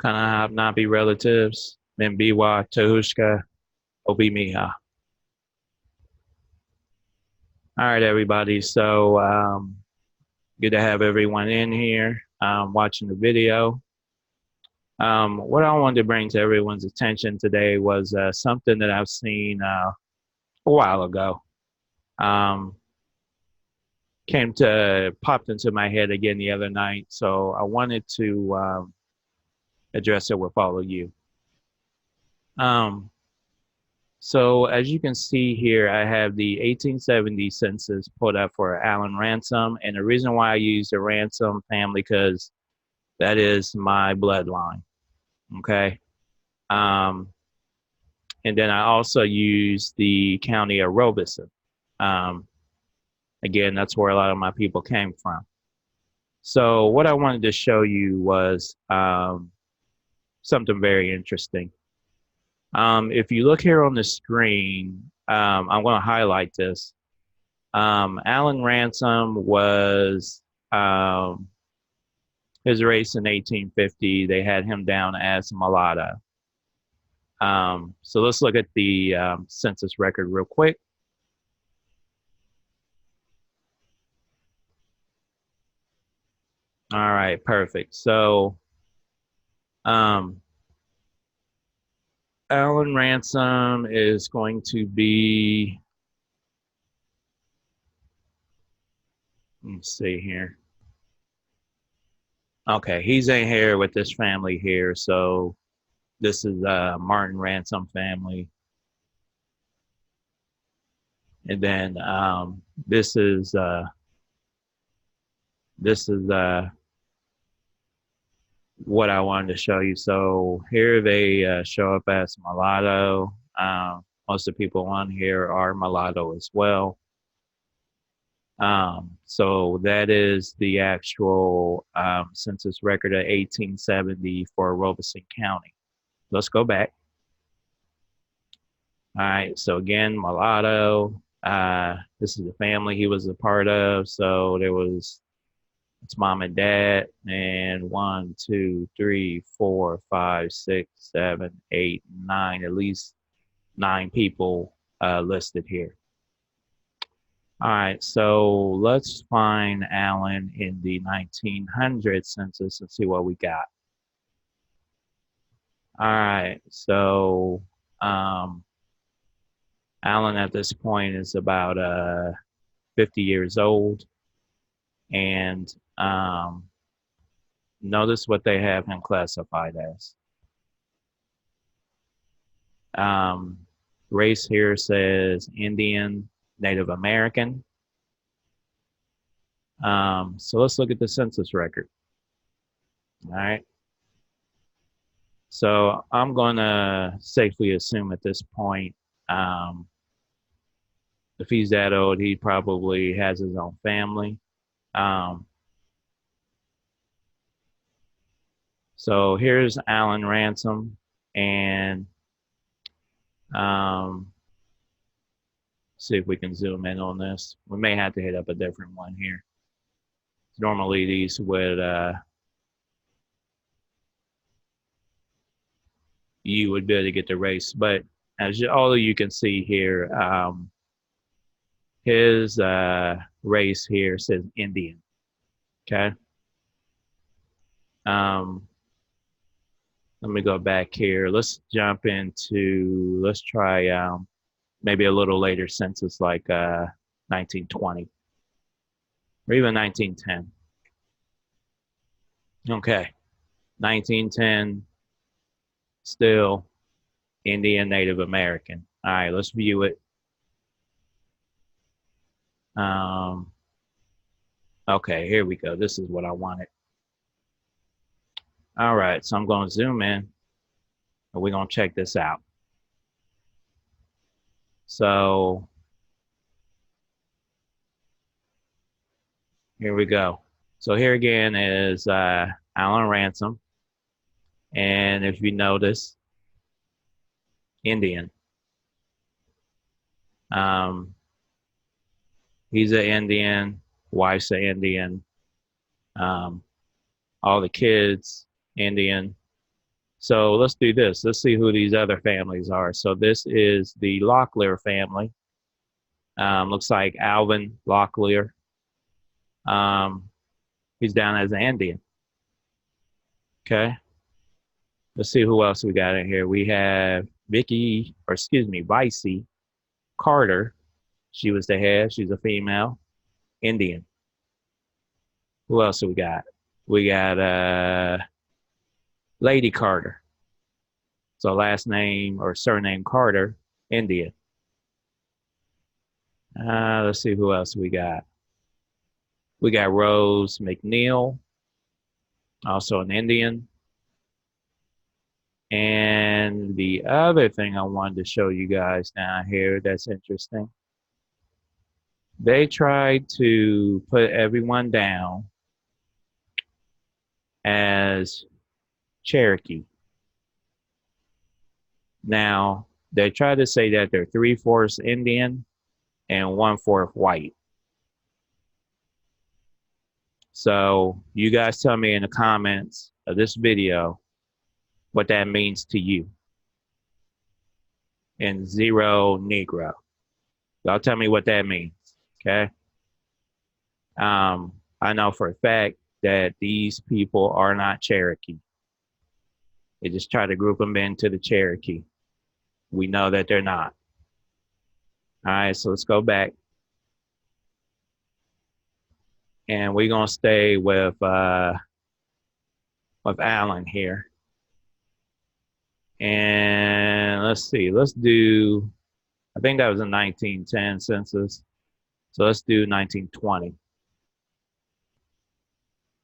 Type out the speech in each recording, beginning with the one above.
Kana Nabi relatives, Mimbiwa, Tahushka, Obimiha. All right, everybody. So good to have everyone in here watching the video. What I wanted to bring to everyone's attention today was something that I've seen a while ago. Popped into my head again the other night, so I wanted to address it with all of you. So as you can see here, I have the 1870 census pulled up for Allen Ransom, and the reason why I use the Ransom family because that is my bloodline. Okay. And then I also use the county of Robeson. Again, that's where a lot of my people came from. So what I wanted to show you was something very interesting. If you look here on the screen, I'm going to highlight this. Allen Ransom was his race in 1850. They had him down as Mulatto. So let's look at the census record real quick. All right, perfect. So Allen Ransom is going to be, let's see here. Okay, he's in here with this family here. So this is Martin Ransom family. And then this is what I wanted to show you. So here they show up as Mulatto. Most of the people on here are Mulatto as well. So that is the actual census record of 1870 for Robeson County. Let's go back. All right, so again, Mulatto. This is the family he was a part of. So there was it's mom and dad, and 1, 2, 3, 4, 5, 6, 7, 8, 9, at least 9 people listed here. All right, so let's find Allen in the 1900 census and see what we got. All right, so Allen at this point is about 50 years old. And notice what they have him classified as. Race here says Indian, Native American. So let's look at the census record. All right. So I'm going to safely assume at this point, um, if he's that old, he probably has his own family. Um, so here's Alan Ransom, and um, see if we can zoom in on this. We may have to hit up a different one here. Normally these would you would be able to get the race, but as all of you can see here, his race here says Indian. Okay. Um, let me go back here. Let's jump into. Let's try maybe a little later census, like 1920 or even 1910. Okay, 1910, still Indian Native American. All right, let's view it. Um, okay, here we go. This is what I wanted. All right, so I'm going to zoom in and we're going to check this out. So here we go. So here again is Alan Ransom. And if you notice, Indian. Um, he's an Indian, wife's an Indian, um, all the kids, Indian. So let's do this. Let's see who these other families are. So this is the Locklear family. Looks like Alvin Locklear. Um, he's down as an Indian. Okay. Let's see who else we got in here. We have Vicky, or excuse me, Vicey Carter. She was the head. She's a female Indian. Who else do we got? We got Lady Carter. So last name or surname Carter, Indian. Let's see who else we got. We got Rose McNeil, also an Indian. And the other thing I wanted to show you guys down here that's interesting. They tried to put everyone down as Cherokee. Now, they try to say that they're 3/4 Indian and 1/4 white. So you guys tell me in the comments of this video what that means to you. And 0 Negro. Y'all tell me what that means, okay? I know for a fact that these people are not Cherokee. They just try to group them into the Cherokee. We know that they're not. All right, so let's go back. And we're gonna stay with Alan here. And let's see, let's do, I think that was a 1910 census. So let's do 1920.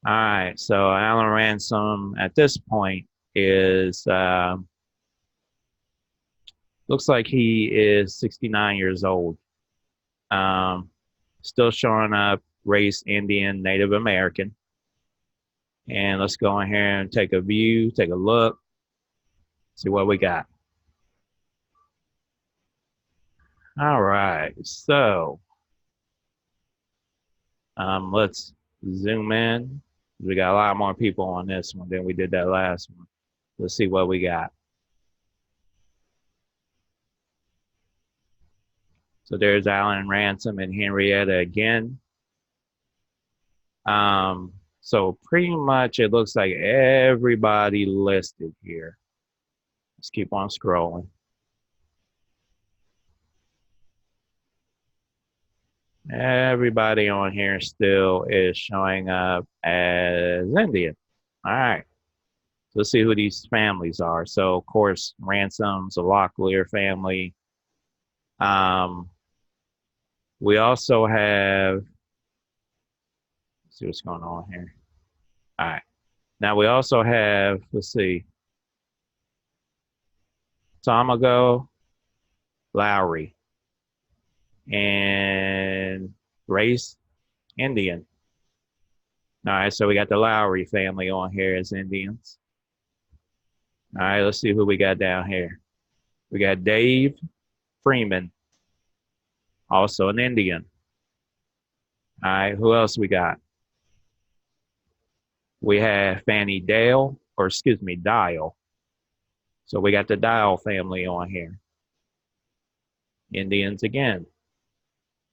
All right, so Alan Ransom at this point is, looks like he is 69 years old. Still showing up, race Indian, Native American. And let's go in here and take a view, take a look, see what we got. All right, so let's zoom in. We got a lot more people on this one than we did that last one. Let's see what we got. So there's Alan Ransom and Henrietta again. So pretty much it looks like everybody listed here. Let's keep on scrolling. Everybody on here still is showing up as Indian. All right. Let's see who these families are. So, of course, Ransom's a Locklear family. We also have, let's see what's going on here. All right. Now we also have, let's see, Tomago, Lowry, and race Indian. All right, so we got the Lowry family on here as Indians. All right, let's see who we got down here. We got Dave Freeman, also an Indian. All right, who else we got? We have Fanny Dale, or excuse me, Dial. So we got the Dial family on here. Indians again.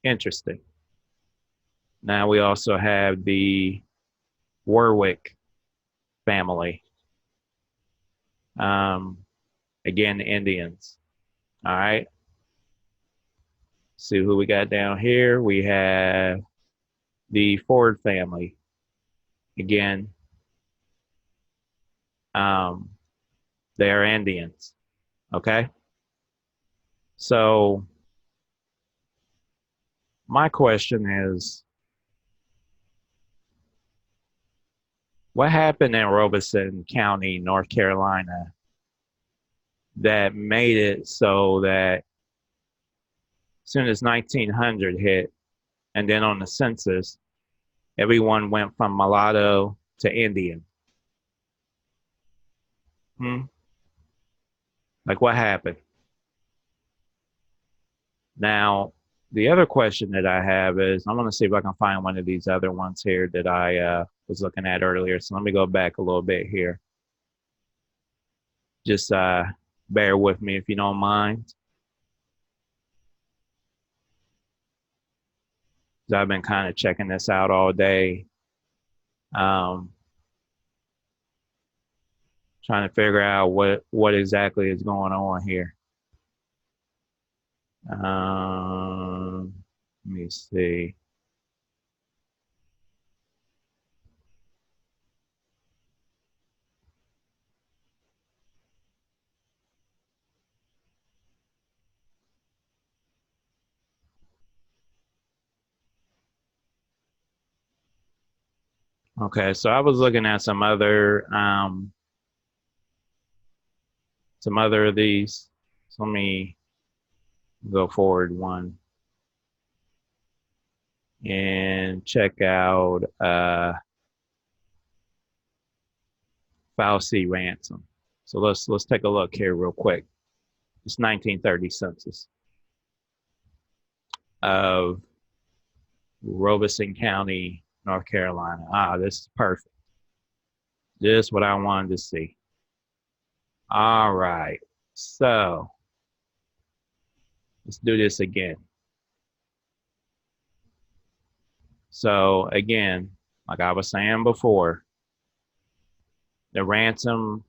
Interesting. Now we also have the Warwick family. Um, again, Indians. All right. See who we got down here. We have the Ford family. Again, um, they are Indians. Okay. So my question is, what happened in Robeson County, North Carolina, that made it so that as soon as 1900 hit, and then on the census, everyone went from mulatto to Indian? Hmm? Like what happened? Now, the other question that I have is I'm going to see if I can find one of these other ones here that I was looking at earlier. So let me go back a little bit here. Just bear with me if you don't mind. I've been kind of checking this out all day. Um, Trying to figure out what exactly is going on here. Let me see. Okay, so I was looking at some other of these. So let me go forward one and check out Fauci ransom. So let's take a look here real quick. It's 1930 census of Robeson County, North Carolina. Ah, this is perfect. Just what I wanted to see. All right. So let's do this again. So again, like I was saying before, the ransom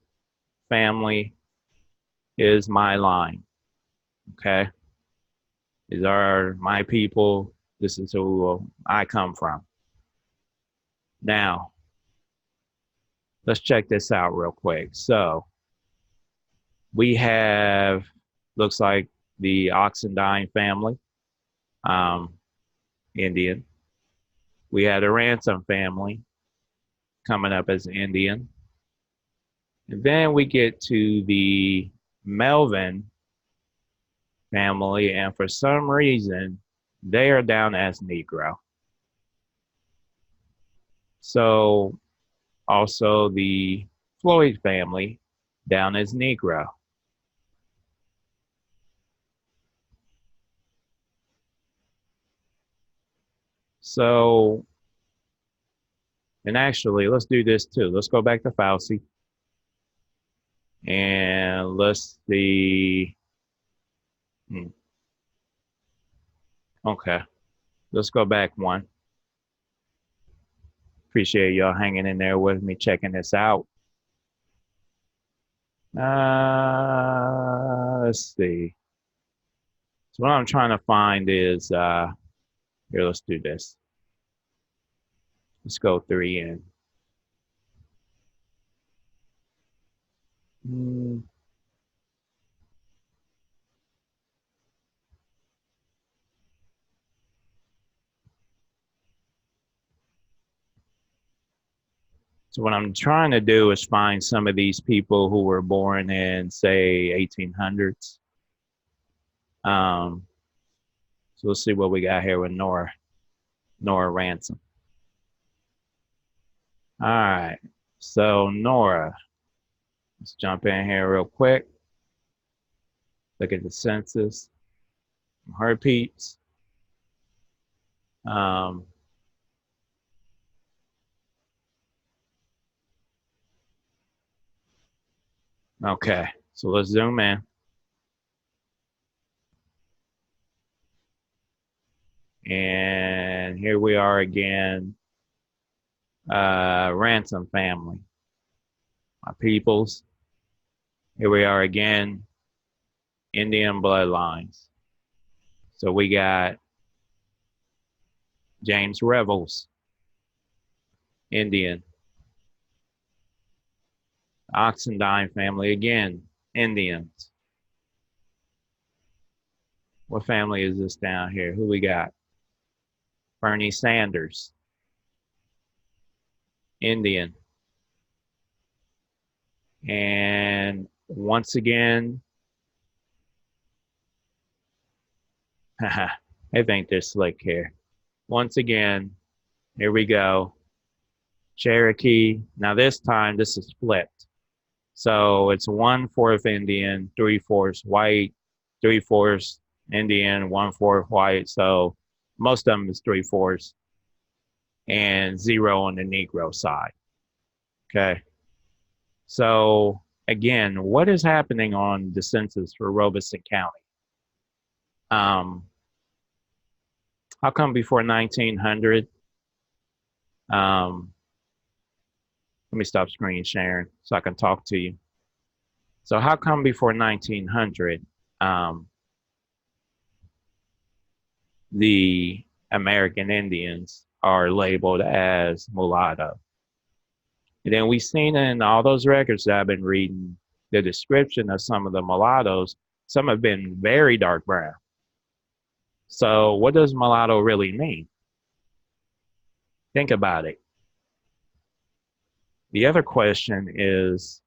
family is my line. Okay. These are my people. This is who I come from. Now, let's check this out real quick. So we have, looks like the Oxendine family, um, Indian. We had a Ransom family coming up as Indian. And then we get to the Melvin family, and for some reason, they are down as Negro. So also the Floyd family down as Negro. So, and actually, let's do this too. Let's go back to Fauci and let's see. Hmm, okay, let's go back one. Appreciate y'all hanging in there with me, checking this out. Let's see. So what I'm trying to find is here. Let's do this. Let's go 3 in. Hmm, So what I'm trying to do is find some of these people who were born in, say, 1800s. So let's see what we got here with Nora Ransom. All right. So Nora, let's jump in here real quick. Look at the census. Her peeps. Okay, so let's zoom in. And here we are again. Ransom family. My peoples. Here we are again. Indian bloodlines. So we got James Revels, Indian. Oxendine family again, Indians. What family is this down here? Who we got? Bernie Sanders, Indian. And once again, I think they're slick here. Once again, here we go. Cherokee. Now this time, this is flipped. So it's 1/4 Indian, 3/4 white, 3/4 Indian, 1/4 white. So most of them is 3/4 and 0 on the Negro side. Okay. So again, what is happening on the census for Robeson County? How come before 1900? Let me stop screen sharing so I can talk to you. So how come before 1900, the American Indians are labeled as mulatto? And then we've seen in all those records that I've been reading, the description of some of the mulattoes, some have been very dark brown. So what does mulatto really mean? Think about it. The other question is,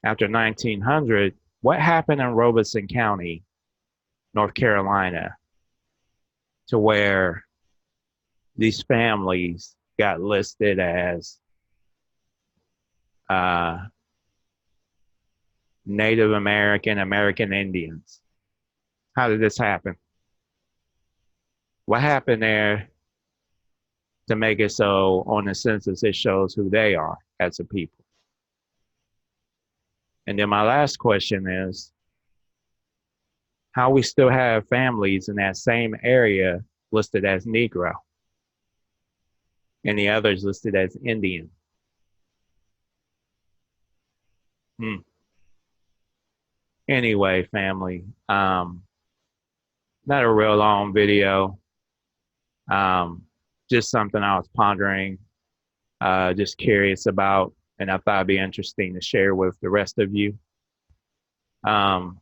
after 1900, what happened in Robeson County, North Carolina, to where these families got listed as Native American Indians? How did this happen? What happened there to make it so on the census it shows who they are as a people? And then my last question is, how we still have families in that same area listed as Negro and the others listed as Indian? Anyway, family, not a real long video. Just something I was pondering, just curious about, and I thought it'd be interesting to share with the rest of you. What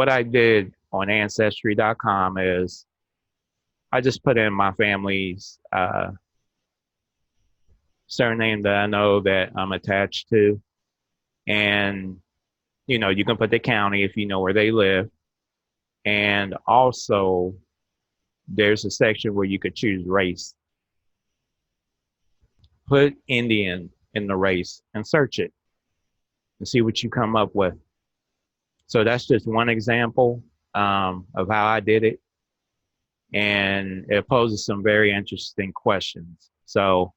I did on Ancestry.com is I just put in my family's surname that I know that I'm attached to. And, you know, you can put the county if you know where they live. And also, there's a section where you could choose race. Put Indian in the race and search it and see what you come up with. So that's just one example of how I did it. And it poses some very interesting questions. So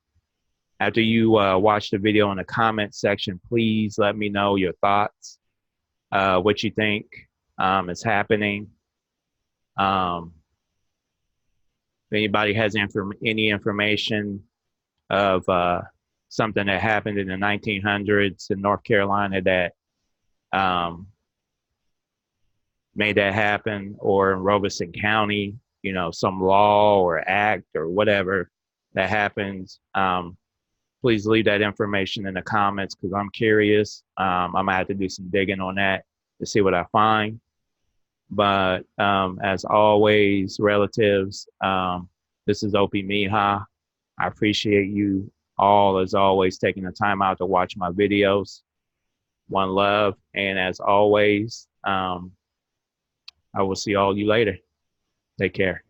after you watch the video in the comment section, please let me know your thoughts, what you think is happening. If anybody has any information of something that happened in the 1900s in North Carolina that made that happen, or in Robeson County, you know, some law or act or whatever that happens, please leave that information in the comments because I'm curious. I might have to do some digging on that to see what I find. But as always, relatives, this is Opie Miha. I appreciate you all, as always, taking the time out to watch my videos. One love. And as always, I will see all you later. Take care.